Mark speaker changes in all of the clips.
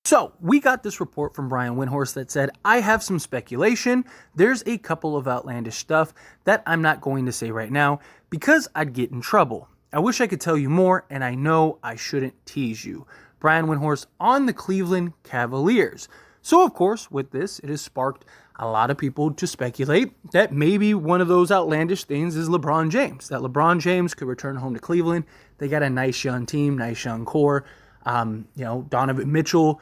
Speaker 1: So, we got this report from Brian Windhorst that said, I have some speculation. There's a couple of outlandish stuff that I'm not going to say right now because I'd get in trouble. I wish I could tell you more, and I know I shouldn't tease you. Brian Windhorst on the Cleveland Cavaliers. So, of course, with this, it has sparked a lot of people to speculate that maybe one of those outlandish things is LeBron James. That LeBron James could return home to Cleveland. They got a nice young team, nice young core. Donovan Mitchell,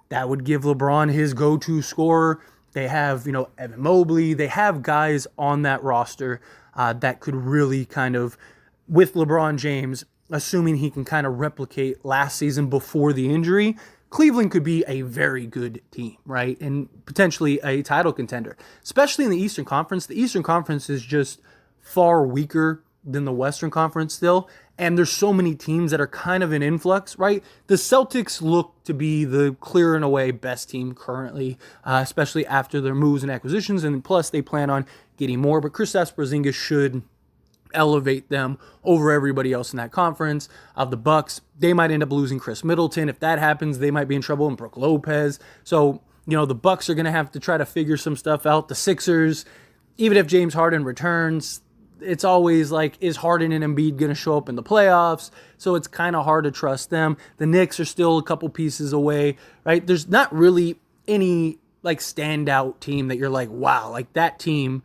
Speaker 1: that would give LeBron his go-to scorer. They have, Evan Mobley. They have guys on that roster that could really kind of, with LeBron James, assuming he can kind of replicate last season before the injury, Cleveland could be a very good team, right? And potentially a title contender, especially in the Eastern Conference. The Eastern Conference is just far weaker than the Western Conference still. And there's so many teams that are kind of in influx, right? The Celtics look to be the clear and away best team currently, especially after their moves and acquisitions. And plus, they plan on getting more. But Kristaps Porzingis should elevate them over everybody else in that conference. The Bucks, they might end up losing Chris Middleton. If that happens, they might be in trouble. And Brook Lopez. So, the Bucks are going to have to try to figure some stuff out. The Sixers, even if James Harden returns, it's always like, is Harden and Embiid going to show up in the playoffs? So it's kind of hard to trust them. The Knicks are still a couple pieces away, right? There's not really any like standout team that you're like, wow, like that team,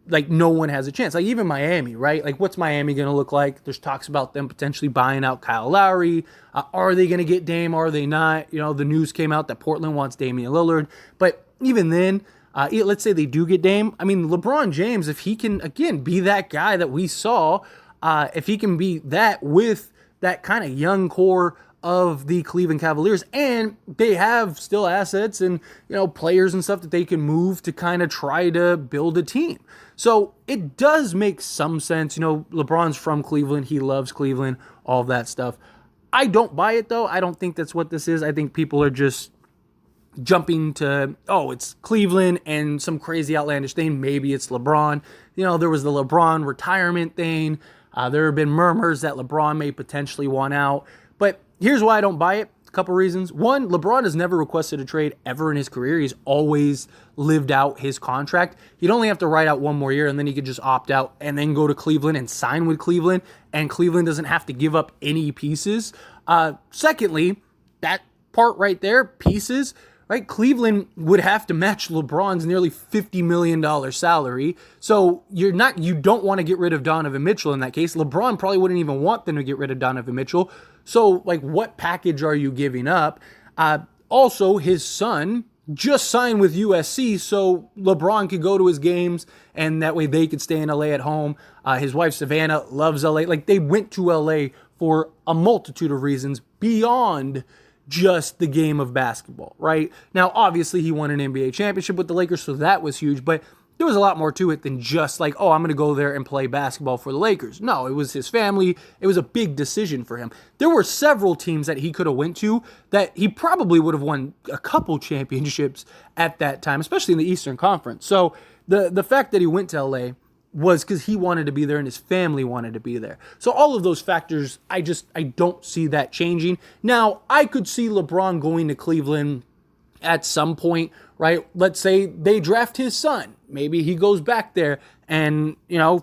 Speaker 1: like no one has a chance. Like even Miami, right? Like what's Miami going to look like? There's talks about them potentially buying out Kyle Lowry. Are they going to get Dame? Are they not? The news came out that Portland wants Damian Lillard. But even then, let's say they do get Dame. I mean, LeBron James, if he can, again, be that guy that we saw, if he can be that with that kind of young core of the Cleveland Cavaliers, and they have still assets and, players and stuff that they can move to kind of try to build a team. So it does make some sense. LeBron's from Cleveland. He loves Cleveland, all of that stuff. I don't buy it, though. I don't think that's what this is. I think people are just jumping to, it's Cleveland and some crazy outlandish thing. Maybe it's LeBron. There was the LeBron retirement thing. There have been murmurs that LeBron may potentially want out. But here's why I don't buy it. A couple reasons. One, LeBron has never requested a trade ever in his career. He's always lived out his contract. He'd only have to write out one more year and then he could just opt out and then go to Cleveland and sign with Cleveland. And Cleveland doesn't have to give up any pieces. Secondly, that part right there, pieces, right? Cleveland would have to match LeBron's nearly $50 million salary. So you don't want to get rid of Donovan Mitchell in that case. LeBron probably wouldn't even want them to get rid of Donovan Mitchell. So what package are you giving up? Also, his son just signed with USC, so LeBron could go to his games and that way they could stay in LA at home. His wife, Savannah, loves LA. They went to LA for a multitude of reasons beyond just the game of basketball, right? Now, obviously, he won an NBA championship with the Lakers, so that was huge, but there was a lot more to it than just I'm going to go there and play basketball for the Lakers. No, it was his family. It was a big decision for him. There were several teams that he could have went to that he probably would have won a couple championships at that time, especially in the Eastern Conference. So the fact that he went to LA was because he wanted to be there and his family wanted to be there. So all of those factors, I don't see that changing. Now, I could see LeBron going to Cleveland at some point, right? Let's say they draft his son. Maybe he goes back there and,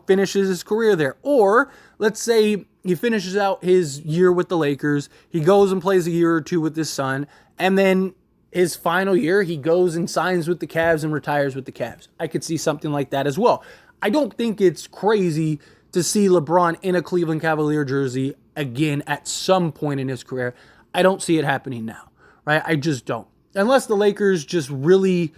Speaker 1: finishes his career there. Or let's say he finishes out his year with the Lakers. He goes and plays a year or two with his son. And then his final year, he goes and signs with the Cavs and retires with the Cavs. I could see something like that as well. I don't think it's crazy to see LeBron in a Cleveland Cavalier jersey again at some point in his career. I don't see it happening now, right? I just don't. Unless the Lakers just really,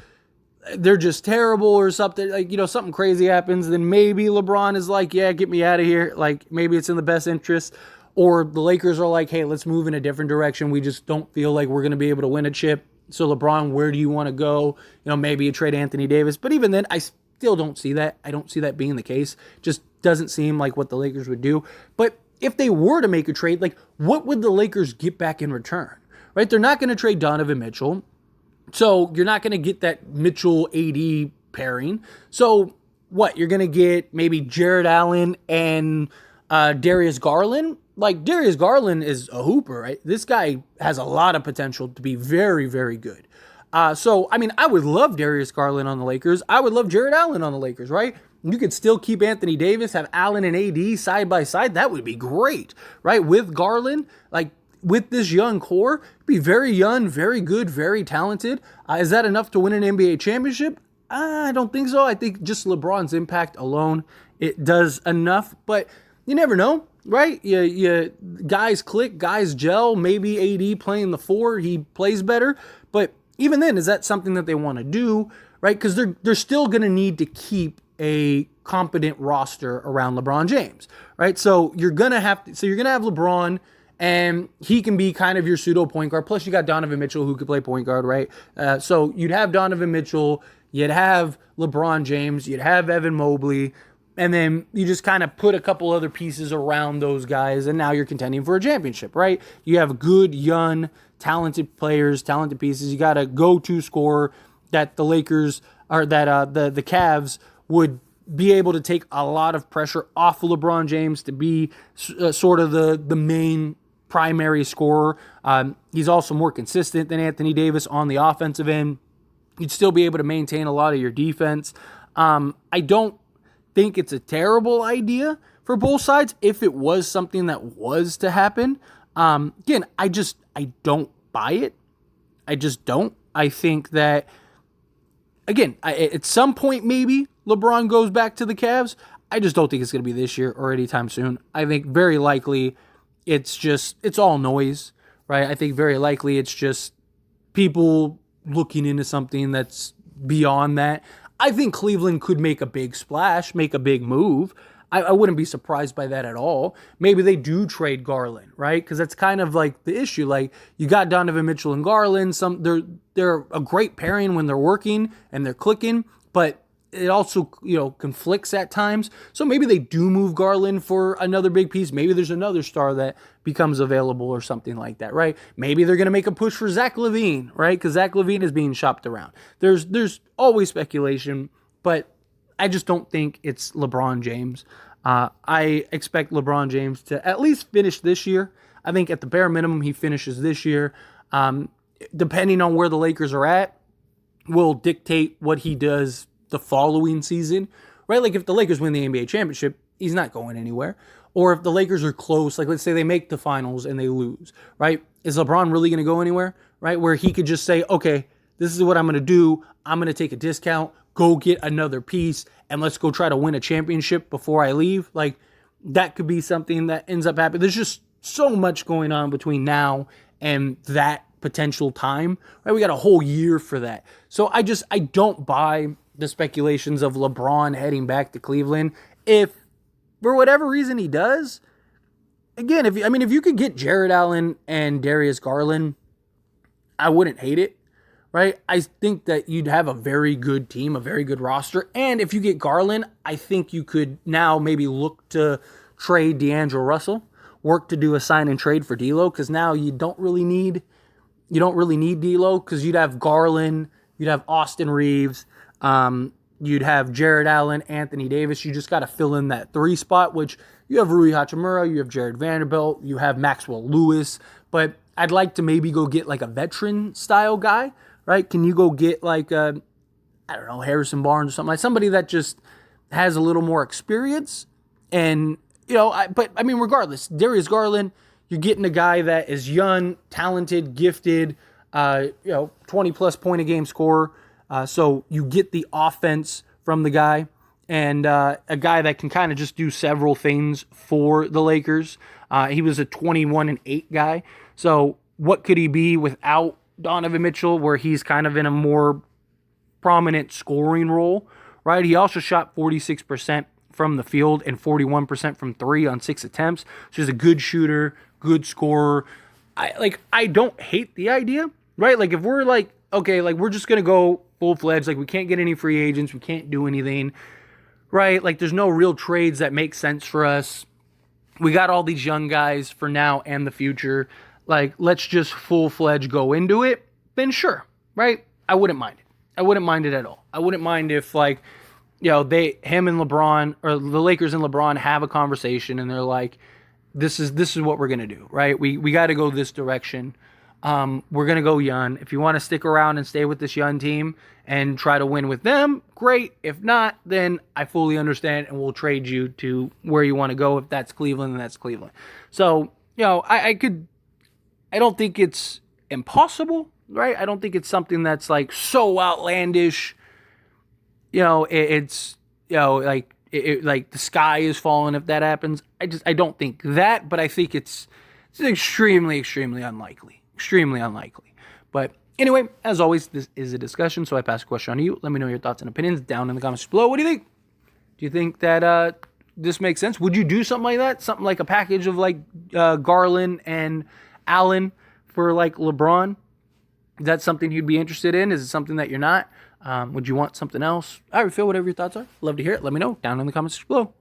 Speaker 1: they're just terrible or something, something crazy happens, then maybe LeBron is like, yeah, get me out of here. Maybe it's in the best interest. Or the Lakers are like, hey, let's move in a different direction. We just don't feel like we're going to be able to win a chip. So LeBron, where do you want to go? Maybe you trade Anthony Davis. But even then, I still don't see that. I don't see that being the case. Just doesn't seem like what the Lakers would do. But if they were to make a trade, what would the Lakers get back in return? Right? They're not going to trade Donovan Mitchell. So you're not going to get that Mitchell-AD pairing. So what? You're going to get maybe Jared Allen and Darius Garland? like Darius Garland is a hooper, right? This guy has a lot of potential to be very, very good. So, I mean, I would love Darius Garland on the Lakers. I would love Jared Allen on the Lakers, right? You could still keep Anthony Davis, have Allen and AD side by side. That would be great, right? With Garland, like with this young core, be very young, very good, very talented. Is that enough to win an NBA championship? I don't think so. I think just LeBron's impact alone, it does enough. But you never know, right? You guys click, guys gel. Maybe AD playing the 4, he plays better. But even then, is that something that they want to do, right? Because they're still going to need to keep a competent roster around LeBron James, right? So you're gonna have LeBron, and he can be kind of your pseudo point guard. Plus, you got Donovan Mitchell who could play point guard, right? So you'd have Donovan Mitchell, you'd have LeBron James, you'd have Evan Mobley, and then you just kind of put a couple other pieces around those guys, and now you're contending for a championship, right? You have good, young, talented players, talented pieces. You got a go-to scorer that the Lakers or that the Cavs would be able to take a lot of pressure off of LeBron James to be sort of the main primary scorer. He's also more consistent than Anthony Davis on the offensive end. You'd still be able to maintain a lot of your defense. I don't think it's a terrible idea for both sides if it was something that was to happen. Again, I don't buy it. I just don't. I think that, again, at some point maybe LeBron goes back to the Cavs. I just don't think it's going to be this year or anytime soon. I think very likely it's all noise, right? I think very likely it's just people looking into something that's beyond that. I think Cleveland could make a big splash, make a big move. I wouldn't be surprised by that at all. Maybe they do trade Garland, right? Because that's kind of like the issue. Like, you got Donovan Mitchell and Garland. They're a great pairing when they're working and they're clicking, but it also, conflicts at times. So maybe they do move Garland for another big piece. Maybe there's another star that becomes available or something like that, right? Maybe they're going to make a push for Zach LaVine, right? Because Zach LaVine is being shopped around. There's always speculation, but I just don't think it's LeBron James. I expect LeBron James to at least finish this year. I think at the bare minimum, he finishes this year. Depending on where the Lakers are at, will dictate what he does the following season, right? Like, if the Lakers win the NBA championship, he's not going anywhere. Or if the Lakers are close, like let's say they make the finals and they lose, right? Is LeBron really going to go anywhere, right? Where he could just say, okay, this is what I'm going to do. I'm going to take a discount, go get another piece, and let's go try to win a championship before I leave. Like, that could be something that ends up happening. There's just so much going on between now and that potential time, right? We got a whole year for that. So I don't buy the speculations of LeBron heading back to Cleveland. If for whatever reason he does, again, if you could get Jared Allen and Darius Garland, I wouldn't hate it, right? I think that you'd have a very good team, a very good roster. And if you get Garland, I think you could now maybe look to trade D'Angelo Russell, work to do a sign and trade for D'Lo, because now you don't really need D'Lo, because you'd have Garland, you'd have Austin Reeves, you'd have Jared Allen, Anthony Davis. You just got to fill in that 3 spot, which you have Rui Hachimura, you have Jared Vanderbilt, you have Maxwell Lewis. But I'd like to maybe go get like a veteran style guy, right? Can you go get like Harrison Barnes or something, like somebody that just has a little more experience? And regardless, Darius Garland, you're getting a guy that is young, talented, gifted, 20 plus point a game scorer. So you get the offense from the guy, and a guy that can kind of just do several things for the Lakers. He was a 21-8 guy. So what could he be without Donovan Mitchell, where he's kind of in a more prominent scoring role, right? He also shot 46% from the field and 41% from 3 on 6 attempts. So he's a good shooter, good scorer. I don't hate the idea, right? Like, if we're like, okay, like we're just going to go full-fledged, like we can't get any free agents, we can't do anything, right? Like, there's no real trades that make sense for us. We got all these young guys for now and the future. Like, let's just full-fledged go into it. Then sure, right? I wouldn't mind it. I wouldn't mind it at all. I wouldn't mind if, like, him and LeBron, or the Lakers and LeBron have a conversation and they're like, this is what we're gonna do, right? We got to go this direction. We're gonna go Yun. If you want to stick around and stay with this Yun team and try to win with them, great. If not, then I fully understand, and we'll trade you to where you want to go. If that's Cleveland, then that's Cleveland. So I don't think it's impossible, right? I don't think it's something that's like so outlandish. It's like like the sky is falling if that happens. I don't think that, but I think it's extremely, extremely unlikely. Extremely unlikely. But anyway, as always, this is a discussion, so I pass the question on to you. Let me know your thoughts and opinions down in the comments below. What do you think? Do you think that this makes sense? Would you do something like that? Something like a package of like Garland and Allen for like LeBron? Is that something you'd be interested in? Is it something that you're not? Would you want something else? All right, Phil, whatever your thoughts are. Love to hear it. Let me know down in the comments below.